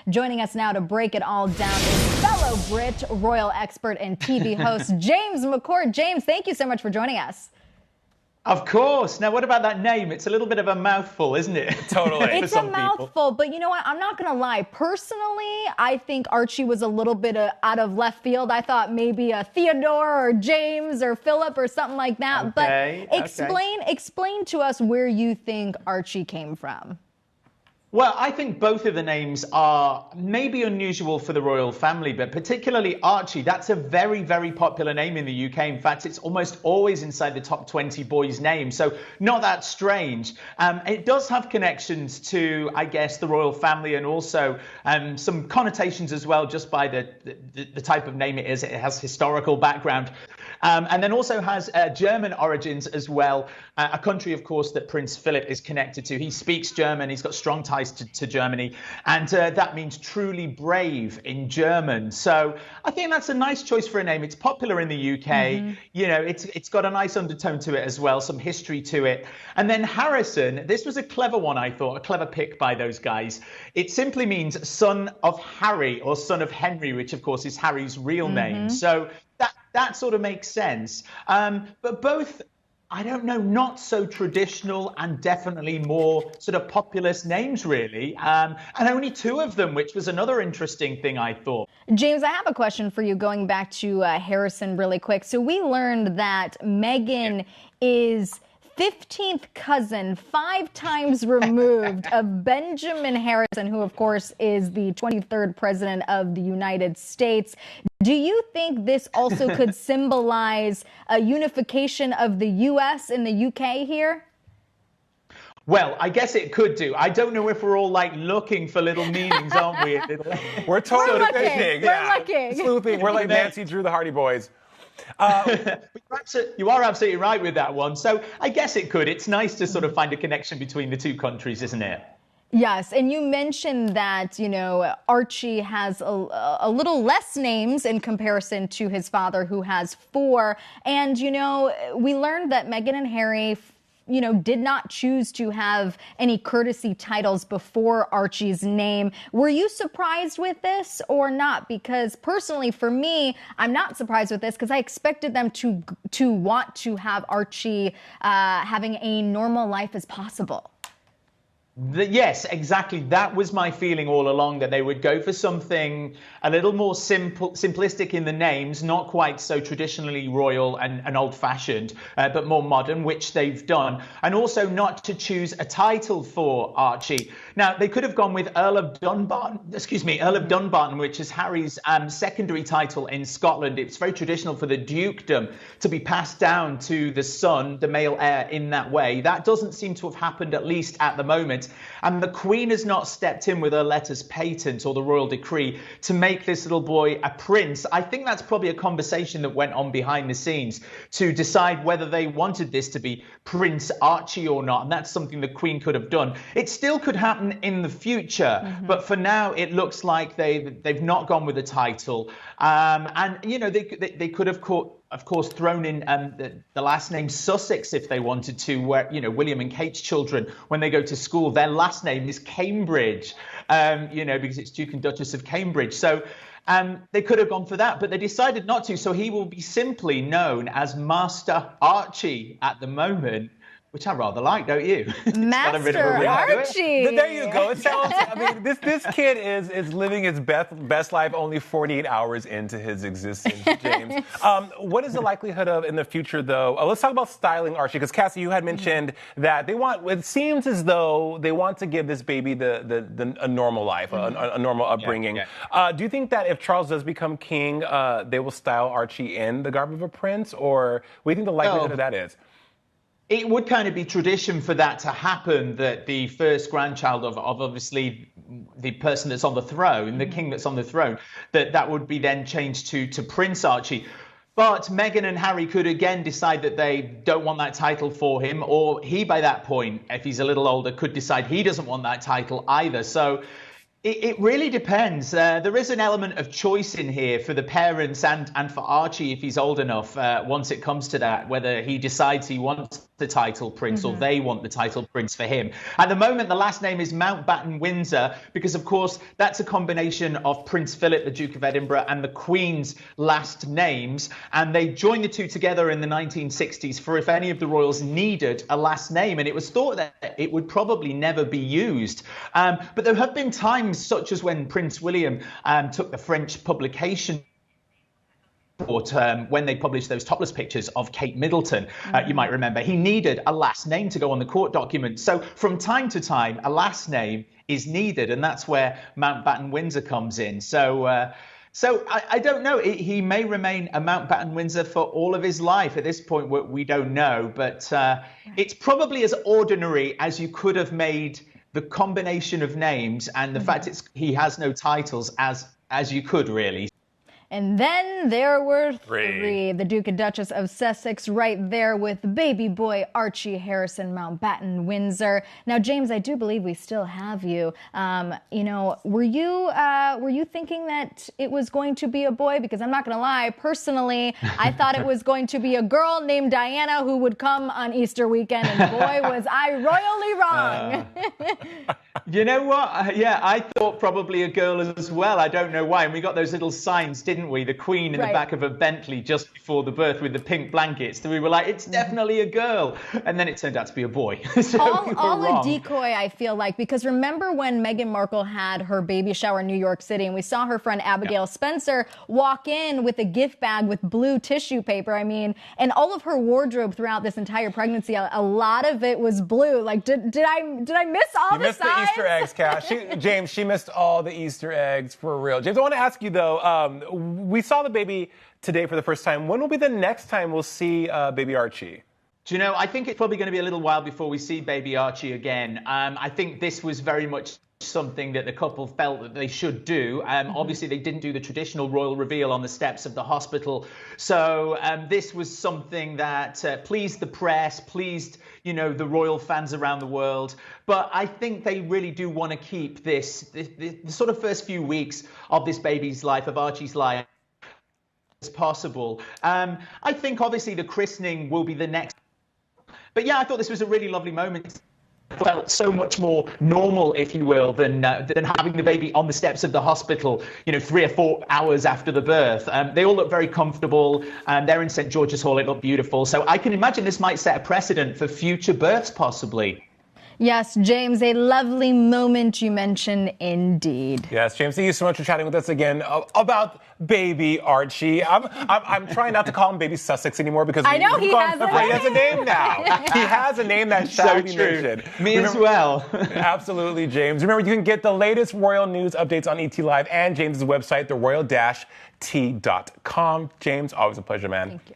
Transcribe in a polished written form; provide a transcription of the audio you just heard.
Joining us now to break it all down is fellow Brit, royal expert, and TV host James McCourt. James, thank you so much for joining us. Of course. Now, what about that name? It's a little bit of a mouthful, isn't it? Totally. It's a mouthful, but you know what? I'm not going to lie. Personally, I think Archie was a little bit out of left field. I thought maybe a Theodore or James or Philip or something like that. Okay, but explain to us where you think Archie came from. Well, I think both of the names are maybe unusual for the royal family, but particularly Archie. That's a very, very popular name in the UK. In fact, it's almost always inside the top 20 boys' names, so not that strange. It does have connections to, I guess, the royal family, and also some connotations as well, just by the type of name it is. It has historical background. And then also has German origins as well, a country, of course, that Prince Philip is connected to. He speaks German. He's got strong ties to Germany, and that means truly brave in German. So I think that's a nice choice for a name. It's popular in the UK. Mm-hmm. You know, it's got a nice undertone to it as well, some history to it. And then Harrison, this was a clever one, I thought, a clever pick by those guys. It simply means son of Harry or son of Henry, which, of course, is Harry's real name. So that sort of makes sense. But both, I don't know, not so traditional and definitely more sort of populist names, really. And only two of them, which was another interesting thing, I thought. James, I have a question for you going back to Harrison really quick. So we learned that Meghan is 15th cousin, 5 times removed of Benjamin Harrison, who, of course, is the 23rd president of the United States. Do you think this also could symbolize a unification of the U.S. and the U.K. here? Well, I guess it could do. I don't know if we're all like looking for little meanings, aren't we? We're totally looking. We're looking. Sleuthing. We're like Nancy Drew, the Hardy Boys. You are absolutely right with that one. So I guess it could. It's nice to sort of find a connection between the two countries, isn't it? Yes, and you mentioned that, you know, Archie has a little less names in comparison to his father, who has 4. And, you know, we learned that Meghan and Harry, you know, did not choose to have any courtesy titles before Archie's name. Were you surprised with this or not? Because personally, for me, I'm not surprised with this because I expected them to want to have Archie having a normal life as possible. Yes, exactly. That was my feeling all along, that they would go for something a little more simplistic in the names, not quite so traditionally royal and old-fashioned, but more modern, which they've done. And also not to choose a title for Archie. Now, they could have gone with Earl of Dunbarton, which is Harry's secondary title in Scotland. It's very traditional for the dukedom to be passed down to the son, the male heir, in that way. That doesn't seem to have happened, at least at the moment. And the Queen has not stepped in with her letters patent or the royal decree to make this little boy a prince. I think that's probably a conversation that went on behind the scenes to decide whether they wanted this to be Prince Archie or not. And that's something the Queen could have done. It still could happen in the future. But for now, it looks like they've not gone with the title. And, you know, they could have of course, thrown in the last name Sussex if they wanted to, where, you know, William and Kate's children, when they go to school, their last name is Cambridge, you know, because it's Duke and Duchess of Cambridge. So they could have gone for that, but they decided not to. So he will be simply known as Master Archie at the moment, which I rather like, don't you? Master Archie. There you go. It sounds. I mean, this kid is living his best life only 48 hours into his existence, James. What is the likelihood of in the future, though? Let's talk about styling Archie, because Cassie, you had mentioned that they want. It seems as though they want to give this baby a normal life, a normal upbringing. Yeah. Do you think that if Charles does become king, they will style Archie in the garb of a prince, or what do you think the likelihood of that is? It would kind of be tradition for that to happen, that the first grandchild of obviously the person that's on the throne, the king that's on the throne, that would be then changed to Prince Archie. But Meghan and Harry could again decide that they don't want that title for him, or he, by that point, if he's a little older, could decide he doesn't want that title either. So it really depends. There is an element of choice in here for the parents and for Archie if he's old enough, once it comes to that, whether he decides he wants the title prince, or they want the title prince for him. At the moment, the last name is Mountbatten-Windsor because, of course, that's a combination of Prince Philip, the Duke of Edinburgh, and the Queen's last names. And they joined the two together in the 1960s for if any of the royals needed a last name. And it was thought that it would probably never be used. But there have been times, such as when Prince William took the French publication when they published those topless pictures of Kate Middleton, you might remember, he needed a last name to go on the court document. So from time to time, a last name is needed, and that's where Mountbatten-Windsor comes in. So I don't know. He may remain a Mountbatten-Windsor for all of his life. At this point, we don't know. But it's probably as ordinary as you could have made the combination of names and the fact he has no titles as you could, really. And then there were three. The Duke and Duchess of Sussex right there with baby boy Archie Harrison Mountbatten-Windsor. Now, James, I do believe we still have you. Were you thinking that it was going to be a boy? Because I'm not going to lie, personally, I thought it was going to be a girl named Diana who would come on Easter weekend, and boy, was I royally wrong. You know what? I thought probably a girl as well. I don't know why. And we got those little signs, didn't we? The Queen in the back of a Bentley just before the birth with the pink blankets. So we were like, it's definitely a girl. And then it turned out to be a boy. So all a decoy, I feel like, because remember when Meghan Markle had her baby shower in New York City and we saw her friend Abigail Spencer walk in with a gift bag with blue tissue paper. I mean, and all of her wardrobe throughout this entire pregnancy, a lot of it was blue. Like, did I miss all the signs? The Easter eggs, Cash. James, she missed all the Easter eggs for real. James, I want to ask you, though, we saw the baby today for the first time. When will be the next time we'll see baby Archie? Do you know, I think it's probably going to be a little while before we see baby Archie again. I think this was very much something that the couple felt that they should do. Obviously, they didn't do the traditional royal reveal on the steps of the hospital. So this was something that pleased the press, pleased, the royal fans around the world. But I think they really do want to keep the sort of first few weeks of this baby's life, of Archie's life, as possible. I think, obviously, the christening will be the next. But yeah, I thought this was a really lovely moment. Felt so much more normal, if you will, than having the baby on the steps of the hospital, 3 or 4 hours after the birth. They all look very comfortable, and they're in St. George's Hall. It looked beautiful. So I can imagine this might set a precedent for future births, possibly. Yes, James, a lovely moment you mentioned indeed. Yes, James, thank you so much for chatting with us again about baby Archie. I'm trying not to call him baby Sussex anymore because I know he has a name now. He has a name that shall be mentioned. Me as well. Absolutely, James. Remember, you can get the latest royal news updates on ET Live and James's website, theroyal-t.com. James, always a pleasure, man. Thank you.